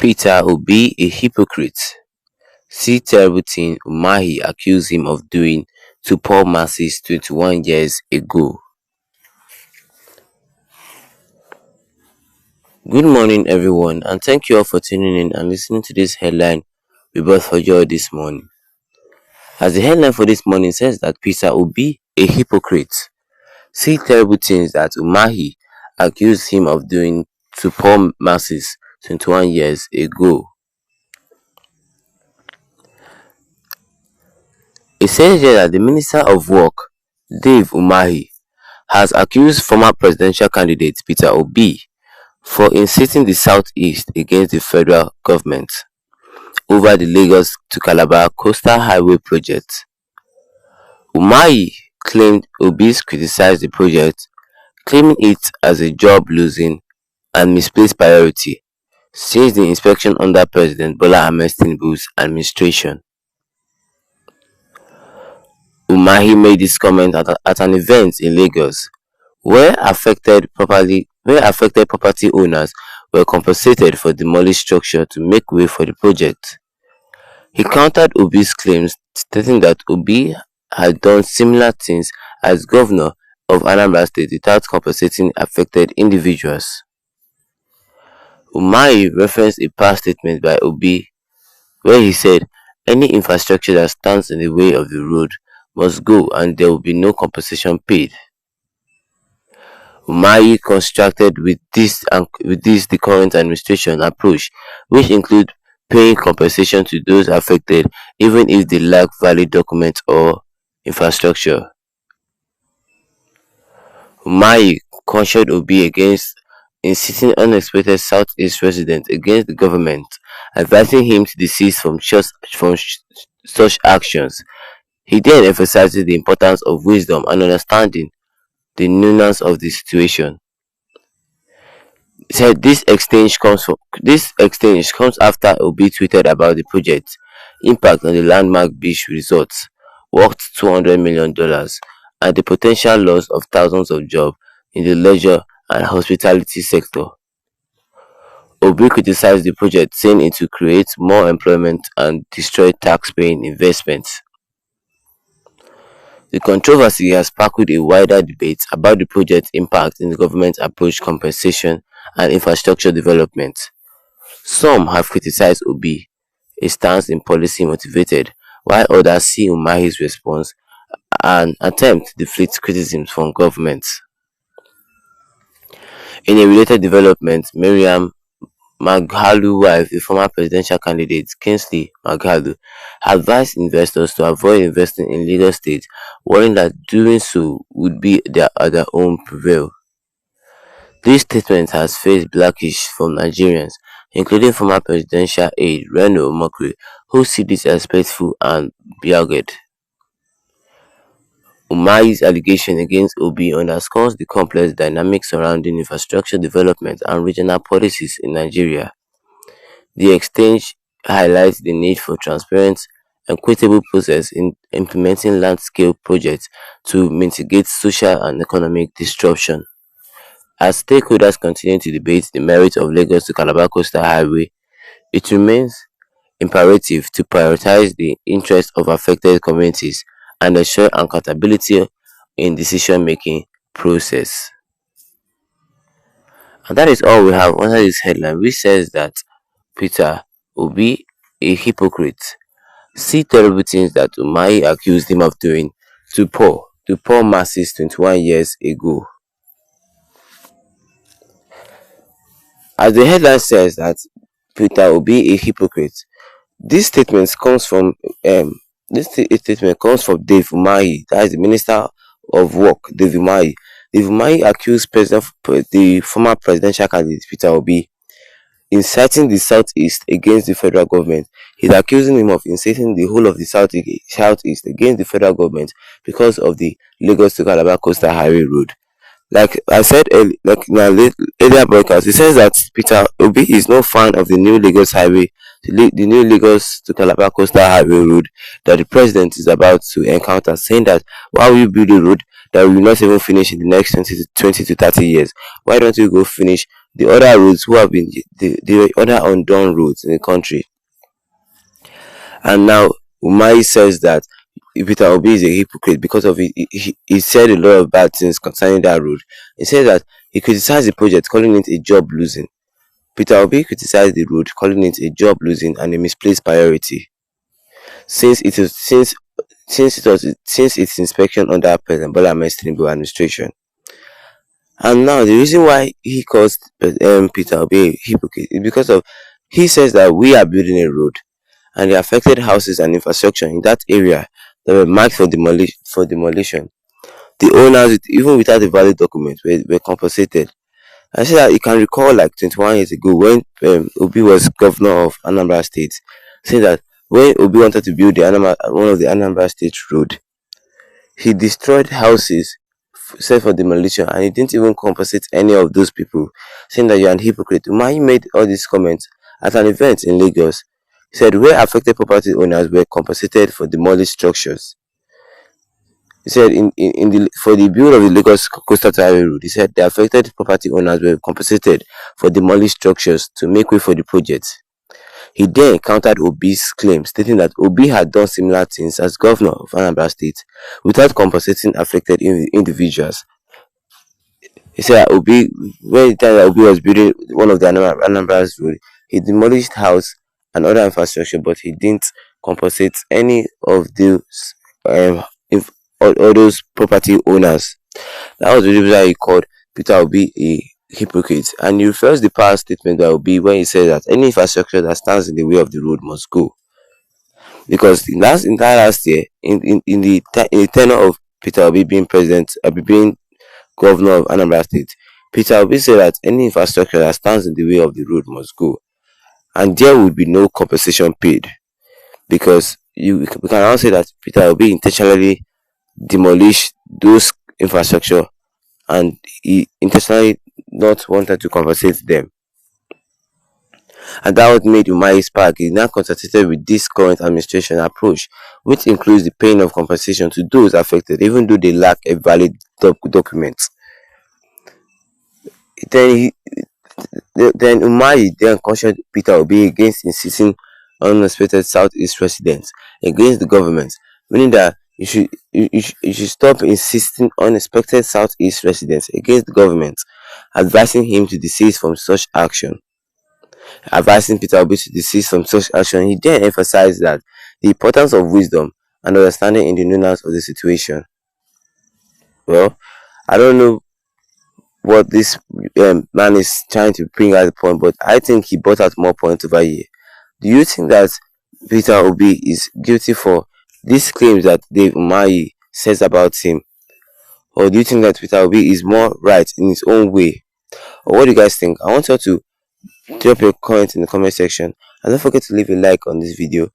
Peter Obi a hypocrite. See terrible thing Umahi accused him of doing to poor masses 21 years ago. Good morning, everyone, and thank you all for tuning in and listening to this headline we brought for you this morning. As the headline for this morning says that Peter Obi a hypocrite. See terrible things that Umahi accused him of doing to poor masses 21 years ago. It says here that the Minister of Work, Dave Umahi, has accused former presidential candidate Peter Obi for inciting the Southeast against the federal government over the Lagos to Calabar Coastal Highway project. Umahi claimed Obi's criticized the project, claiming it as a job-losing and misplaced priority since the inspection under President Bola Ahmed Tinubu's administration. Umahi made this comment at an event in Lagos where affected property owners were compensated for demolished structure to make way for the project. He countered Obi's claims, stating that Obi had done similar things as governor of Anambra State without compensating affected individuals. Umahi referenced a past statement by Obi where he said, "Any infrastructure that stands in the way of the road must go and there will be no compensation paid." Umahi constructed with this the current administration approach, which include paying compensation to those affected even if they lack valid documents or infrastructure. Umahi cautioned Obi against inciting unexpected Southeast residents against the government, advising him to desist from such actions. He then emphasized the importance of wisdom and understanding the nuance of the situation. He said this exchange comes after Obi tweeted about the project's impact on the landmark beach resorts, worth $200 million, and the potential loss of thousands of jobs in the leisure and hospitality sector. Obi criticized the project, saying it will create more employment and destroy tax-paying investments. The controversy has sparked a wider debate about the project's impact in the government's approach compensation and infrastructure development. Some have criticized Obi, a stance in policy motivated, while others see Umahi's response an attempt to deflect criticism from governments. In a related development, Miriam Maghalu's wife, the former presidential candidate Kingsley Maghalu, advised investors to avoid investing in Lagos State, warning that doing so would be their own peril. This statement has faced backlash from Nigerians, including former presidential aide Reno Omokri, who see this as spiteful and bigoted. Umahi's allegation against Obi underscores the complex dynamics surrounding infrastructure development and regional policies in Nigeria. The exchange highlights the need for transparent, equitable process in implementing large-scale projects to mitigate social and economic disruption. As stakeholders continue to debate the merits of Lagos to Calabar Coastal Highway, it remains imperative to prioritize the interests of affected communities and ensure accountability in decision-making process. And that is all we have under this headline, which says that Peter Obi a hypocrite. See terrible things that Umahi accused him of doing to poor masses 21 years ago. As the headline says that Peter Obi a hypocrite, this statement comes from Dave Umahi, that is the Minister of Work, Dave Umahi. Dave Umahi accused the former presidential candidate Peter Obi inciting the Southeast against the federal government. He's accusing him of inciting the whole of the Southeast against the federal government because of the Lagos to Calabar Coastal Highway Road. Like I said earlier broadcast, it says that Peter Obi is no fan of the new Lagos Highway, the new Lagos to Calabar Coastal Highway Road that the president is about to encounter, saying that why will you build a road that will not even finish in the next 20 to 30 years? Why don't you go finish the other roads who have been the other undone roads in the country. And now Umahi says that Peter Obi is a hypocrite because of it. He said a lot of bad things concerning that road. He said that he criticized the project, calling it a job losing. Peter Obi criticized the road, calling it a job losing and a misplaced priority. Since its inspection under President Bola Ahmed Tinubu administration. And now the reason why he calls Peter Obi a hypocrite is because of he says that we are building a road and the affected houses and infrastructure in that area that were marked for demolition. The owners, even without a valid document, were compensated. I said that you can recall like 21 years ago when Obi was governor of Anambra State, saying that when Obi wanted to build one of the Anambra State road, he destroyed houses set for demolition and he didn't even compensate any of those people, saying that you're an hypocrite. Umahi made all these comments at an event in Lagos. He said where affected property owners were compensated for demolished structures. He said in the for the build of the Lagos Coastal Highway Road, he said the affected property owners were compensated for demolished structures to make way for the project. He then countered Obi's claim, stating that Obi had done similar things as governor of Anambra State without compensating affected individuals. He said that Obi, when the time that Obi was building one of the Anambra's road, he demolished house and other infrastructure, but he didn't compensate any of those all those property owners. That was the reason why he called Peter Obi a hypocrite, and he refers the past statement by Obi when he said that any infrastructure that stands in the way of the road must go. Because last year, in the tenure of Peter Obi being president, being governor of Anambra State, Peter Obi said that any infrastructure that stands in the way of the road must go, and there would be no compensation paid. Because we can now say that Peter Obi intentionally demolished those infrastructure and he intentionally not wanted to compensate them. And that what made Umahi spark is now consulted with this current administration approach, which includes the paying of compensation to those affected, even though they lack a valid document. Then he, then Umahi then cautioned Peter Obi against insisting on unexpected Southeast residents against the government, meaning that you should stop insisting on unexpected Southeast residents against the government, advising him to desist from such action. Advising Peter Obi to desist from such action, he then emphasized that the importance of wisdom and understanding in the nuance of the situation. Well, I don't know what this man is trying to bring at the point, but I think he brought out more points over here. Do you think that Peter Obi is guilty for these claims that Dave Umahi says about him? Or do you think that Peter Obi is more right in his own way? Or what do you guys think? I want you to drop your comment in the comment section and don't forget to leave a like on this video